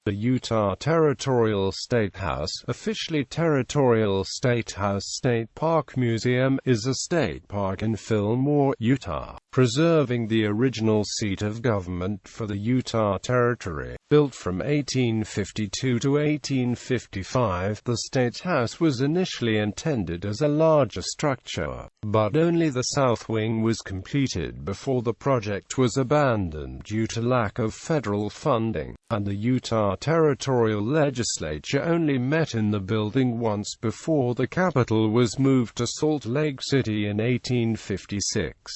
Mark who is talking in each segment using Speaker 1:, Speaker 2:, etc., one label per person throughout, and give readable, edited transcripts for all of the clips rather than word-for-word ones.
Speaker 1: The Utah Territorial Statehouse, officially Territorial Statehouse State Park Museum, is a state park in Fillmore, Utah, preserving the original seat of government for the Utah Territory. Built from 1852 to 1855, the Statehouse was initially intended as a larger structure, but only the south wing was completed before the project was abandoned due to lack of federal funding, and the Utah Territorial Legislature only met in the building once before the capital was moved to Salt Lake City in 1856.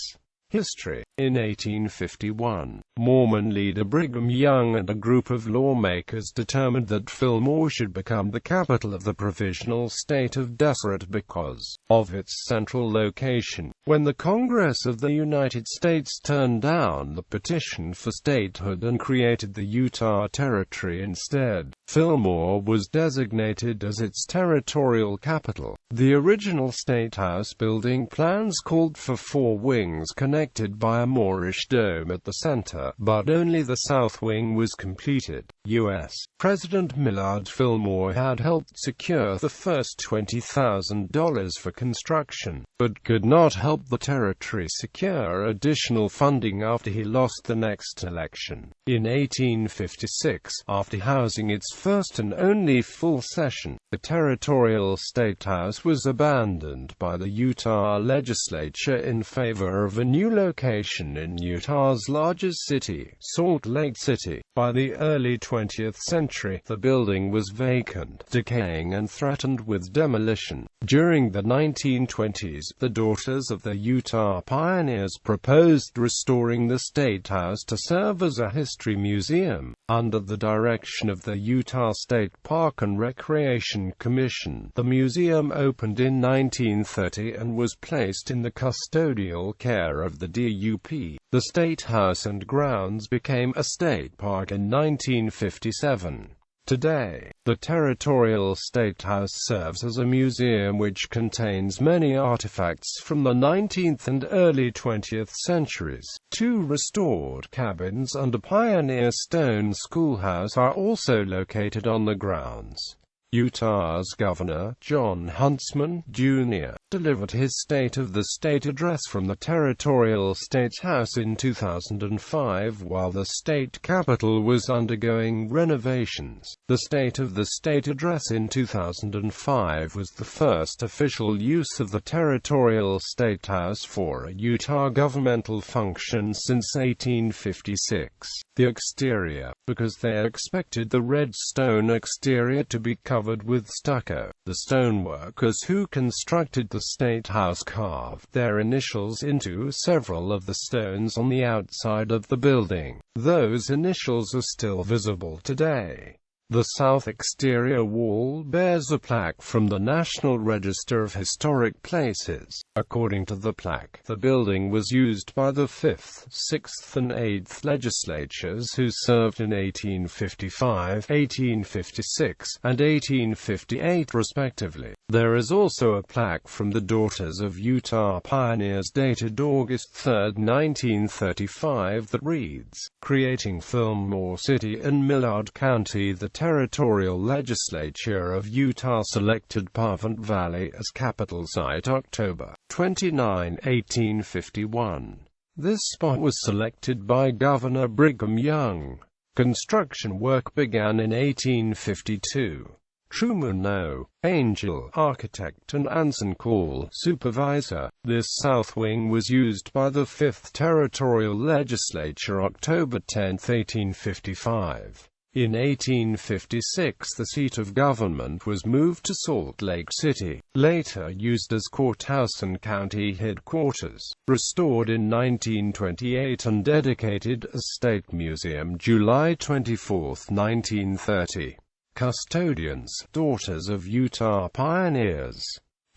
Speaker 1: History. In 1851, Mormon leader Brigham Young and a group of lawmakers determined that Fillmore should become the capital of the provisional state of Deseret because of its central location. When the Congress of the United States turned down the petition for statehood and created the Utah Territory instead, Fillmore was designated as its territorial capital. The original Statehouse building plans called for 4 wings connected by a Moorish dome at the center, but only the south wing was completed. U.S. President Millard Fillmore had helped secure the first $20,000 for construction, but could not help the territory secure additional funding after he lost the next election. In 1856, after housing its first and only full session, the Territorial Statehouse was abandoned by the Utah Legislature in favor of a new location in Utah's largest city, Salt Lake City. By the early 20th century, the building was vacant, decaying and threatened with demolition. During the 1920s, the Daughters of the Utah Pioneers proposed restoring the Statehouse to serve as a history museum. Under the direction of the Utah State Park and Recreation Commission, the museum opened in 1930 and was placed in the custodial care of the DUP. The Statehouse and grounds became a state park in 1957. Today, the Territorial Statehouse serves as a museum which contains many artifacts from the 19th and early 20th centuries. 2 restored cabins and a pioneer stone schoolhouse are also located on the grounds. Utah's Governor, John Huntsman, Jr., delivered his State of the State address from the Territorial Statehouse in 2005 while the state capitol was undergoing renovations. The State of the State address in 2005 was the first official use of the Territorial Statehouse for a Utah governmental function since 1856. The exterior, because they expected the red stone exterior to be covered with stucco. The stoneworkers who constructed the Statehouse carved their initials into several of the stones on the outside of the building. Those initials are still visible today. The south exterior wall bears a plaque from the National Register of Historic Places. According to the plaque, the building was used by the 5th, 6th and 8th legislatures who served in 1855, 1856, and 1858 respectively. There is also a plaque from the Daughters of Utah Pioneers dated August 3, 1935 that reads, "Creating Fillmore City and Millard County, the Territorial Legislature of Utah selected Pavant Valley as capital site October 29, 1851. This spot was selected by Governor Brigham Young. Construction work began in 1852. Truman O. Angel, architect, and Anson Call, supervisor. This south wing was used by the 5th Territorial Legislature October 10, 1855. In 1856 the seat of government was moved to Salt Lake City, later used as courthouse and county headquarters. Restored in 1928 and dedicated as State Museum July 24, 1930. Custodians, Daughters of Utah Pioneers.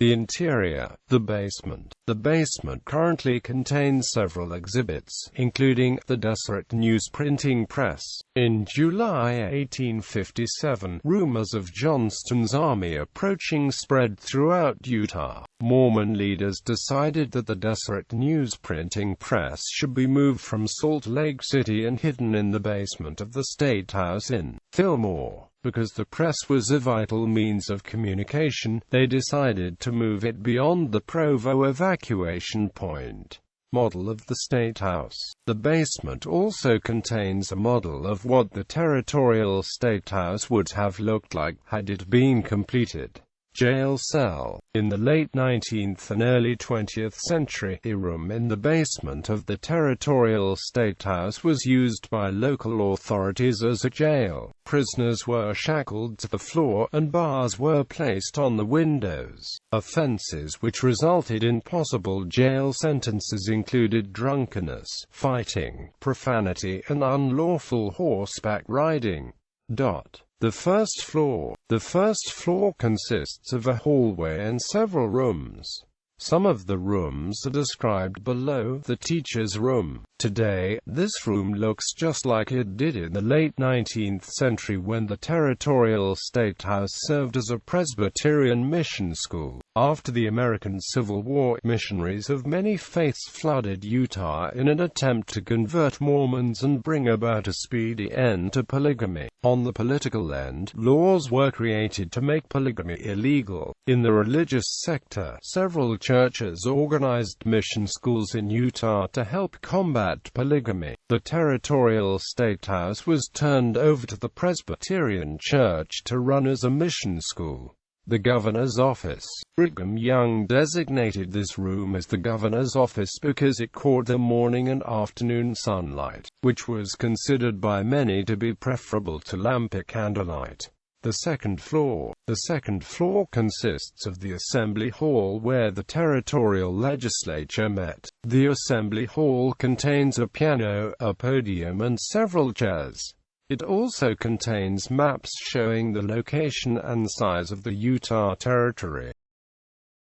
Speaker 1: The interior, the basement. The basement currently contains several exhibits, including the Deseret News printing press. In July 1857, rumors of Johnston's army approaching spread throughout Utah. Mormon leaders decided that the Deseret News printing press should be moved from Salt Lake City and hidden in the basement of the Statehouse in Fillmore. Because the press was a vital means of communication, they decided to move it beyond the Provo evacuation point. Model of the Statehouse. The basement also contains a model of what the Territorial Statehouse would have looked like had it been completed. Jail cell. In the late 19th and early 20th century, a room in the basement of the Territorial Statehouse was used by local authorities as a jail. Prisoners were shackled to the floor, and bars were placed on the windows. Offenses which resulted in possible jail sentences included drunkenness, fighting, profanity, and unlawful horseback riding. The first floor. The first floor consists of a hallway and several rooms. Some of the rooms are described below. The teacher's room. Today, this room looks just like it did in the late 19th century when the Territorial Statehouse served as a Presbyterian mission school. After the American Civil War, missionaries of many faiths flooded Utah in an attempt to convert Mormons and bring about a speedy end to polygamy. On the political end, laws were created to make polygamy illegal. In the religious sector, several churches organized mission schools in Utah to help combat polygamy. The Territorial Statehouse was turned over to the Presbyterian Church to run as a mission school. The Governor's Office. Brigham Young designated this room as the Governor's Office because it caught the morning and afternoon sunlight, which was considered by many to be preferable to lamp candlelight. The second floor. The second floor consists of the Assembly Hall where the Territorial Legislature met. The Assembly Hall contains a piano, a podium and several chairs. It also contains maps showing the location and size of the Utah Territory.